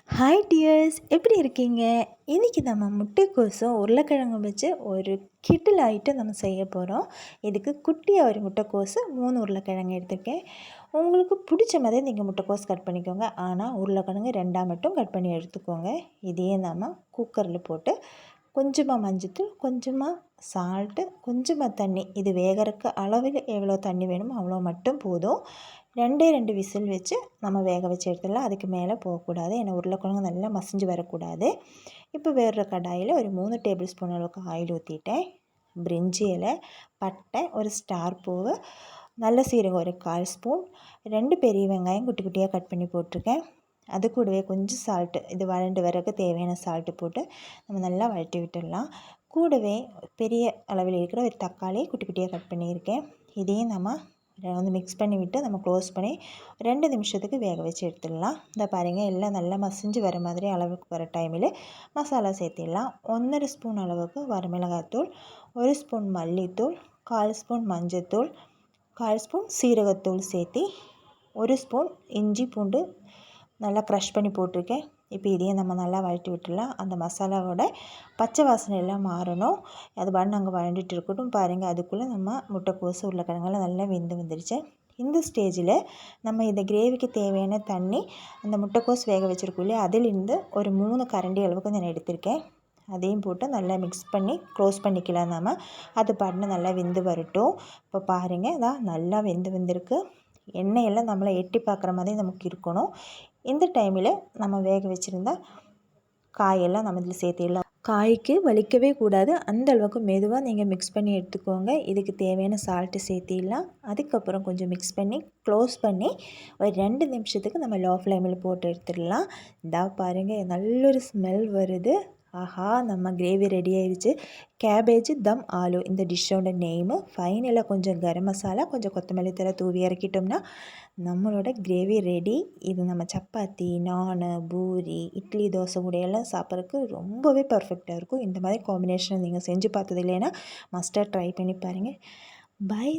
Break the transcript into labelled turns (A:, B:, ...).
A: Hi tears, எப்படி இருக்கீங்க? இன்றைக்கி நம்ம முட்டைக்கோசும் உருளைக்கிழங்கும் வச்சு ஒரு கிட்டில் ஐட்டம் நம்ம செய்ய போகிறோம். இதுக்கு குட்டியாக ஒரு முட்டைக்கோசு 3 உருளைக்கிழங்கு எடுத்துருக்கேன். உங்களுக்கு பிடிச்ச மாதிரி நீங்கள் முட்டைக்கோஸ் கட் பண்ணிக்கோங்க. ஆனால் உருளைக்கிழங்கு 2 மட்டும் கட் பண்ணி எடுத்துக்கோங்க. இதையே நம்ம குக்கரில் போட்டு கொஞ்சமாக மஞ்சத்தூள், கொஞ்சமாக சால்ட்டு, கொஞ்சமாக தண்ணி, இது வேகறக்கு அளவில் எவ்வளோ தண்ணி வேணுமோ அவ்வளோ மட்டும் போதும். 2 விசில் வச்சு நம்ம வேக வச்சு எடுத்துடலாம். அதுக்கு மேலே போகக்கூடாது, ஏன்னா உருளைக்கிழங்கு நல்லா மசிஞ்சு வரக்கூடாது. இப்போ வேறு கடாயில் ஒரு 3 டேபிள் ஸ்பூன் அளவுக்கு ஆயில் ஊற்றிட்டேன். பிரிஞ்சி இலை, பட்டை, ஒரு ஸ்டார் பூவு, நல்ல சீரகம் ஒரு 1/4 ஸ்பூன், 2 பெரிய வெங்காயம் குட்டி குட்டியாக கட் பண்ணி போட்டிருக்கேன். அது கூடவே கொஞ்சம் சால்ட்டு, இது வறண்டு வரக்கு தேவையான சால்ட்டு போட்டு நம்ம நல்லா வழட்டி விட்டுடலாம். கூடவே பெரிய அளவில் இருக்கிற ஒரு தக்காளி குட்டி குட்டியாக கட் பண்ணியிருக்கேன். இதையும் நம்ம வந்து மிக்ஸ் பண்ணி விட்டு நம்ம க்ளோஸ் பண்ணி 2 நிமிஷத்துக்கு வேக வச்சு எடுத்துடலாம். இந்த பாருங்கள், எல்லாம் நல்லா மசிஞ்சு வர மாதிரி அளவுக்கு வர டைமில் மசாலா சேர்த்திடலாம். 1/2 ஸ்பூன் அளவுக்கு வரமிளகாத்தூள், 1 ஸ்பூன் மல்லித்தூள், 1/4 ஸ்பூன் மஞ்சத்தூள், 1/4 ஸ்பூன் சீரகத்தூள் சேர்த்தி 1 ஸ்பூன் இஞ்சி பூண்டு நல்லா க்ரஷ் பண்ணி போட்டிருக்கேன். இப்போ இதையும் நம்ம நல்லா வழட்டி விட்டுடலாம். அந்த மசாலாவோட பச்சை வாசனை எல்லாம் மாறணும். அது நாங்கள் வழண்டிட்டு இருக்கட்டும். பாருங்கள், அதுக்குள்ளே நம்ம முட்டைக்கோசு உருளைக்கிழங்கெல்லாம் நல்லா வெந்து வந்துருச்சு. இந்த ஸ்டேஜில் நம்ம இந்த கிரேவிக்கு தேவையான தண்ணி, அந்த முட்டைக்கோஸ் வேக வச்சுருக்கோம் இல்லையா, அதிலிருந்து ஒரு 3 கரண்டி அளவுக்கு நான் எடுத்திருக்கேன். அதையும் போட்டு நல்லா மிக்ஸ் பண்ணி க்ளோஸ் பண்ணிக்கலாம். நம்ம அது பாட்டுன்னு நல்லா வெந்து வரட்டும். இப்போ பாருங்கள், இதான் நல்லா வெந்து வந்திருக்கு. எண்ணெயெல்லாம் நம்மளை எட்டி பார்க்குற மாதிரி நமக்கு இருக்கணும். இந்த டைமில் நம்ம வேக வச்சுருந்தா காயெல்லாம் நம்ம இதில் சேர்த்திடலாம். காய்க்கு வலிக்கவே கூடாது, அந்த அளவுக்கு மெதுவாக நீங்கள் மிக்ஸ் பண்ணி எடுத்துக்கோங்க. இதுக்கு தேவையான சால்ட்டு சேர்த்திடலாம். அதுக்கப்புறம் கொஞ்சம் மிக்ஸ் பண்ணி க்ளோஸ் பண்ணி ஒரு 2 நிமிஷத்துக்கு நம்ம லோ ஃப்ளேமில் போட்டு எடுத்துடலாம். இதா பாருங்கள், நல்லொரு ஸ்மெல் வருது. ஆஹா, நம்ம கிரேவி ரெடி ஆயிடுச்சு. கேபேஜ் தம் ஆலு இந்த டிஷ்ஷோட நேமு. ஃபைனலாக கொஞ்சம் கரம் மசாலா, கொஞ்சம் கொத்தமல்லி தழை தூவி இறக்கிட்டோம்னா நம்மளோட கிரேவி ரெடி. இது நம்ம சப்பாத்தி, நான், பூரி, இட்லி, தோசை கூடையெல்லாம் சாப்பிட்றதுக்கு ரொம்பவே பர்ஃபெக்டாக இருக்கும். இந்த மாதிரி காம்பினேஷன் நீங்கள் செஞ்சு பார்த்தது இல்லைன்னா மஸ்ட்டாக ட்ரை பண்ணி பாருங்கள். பை.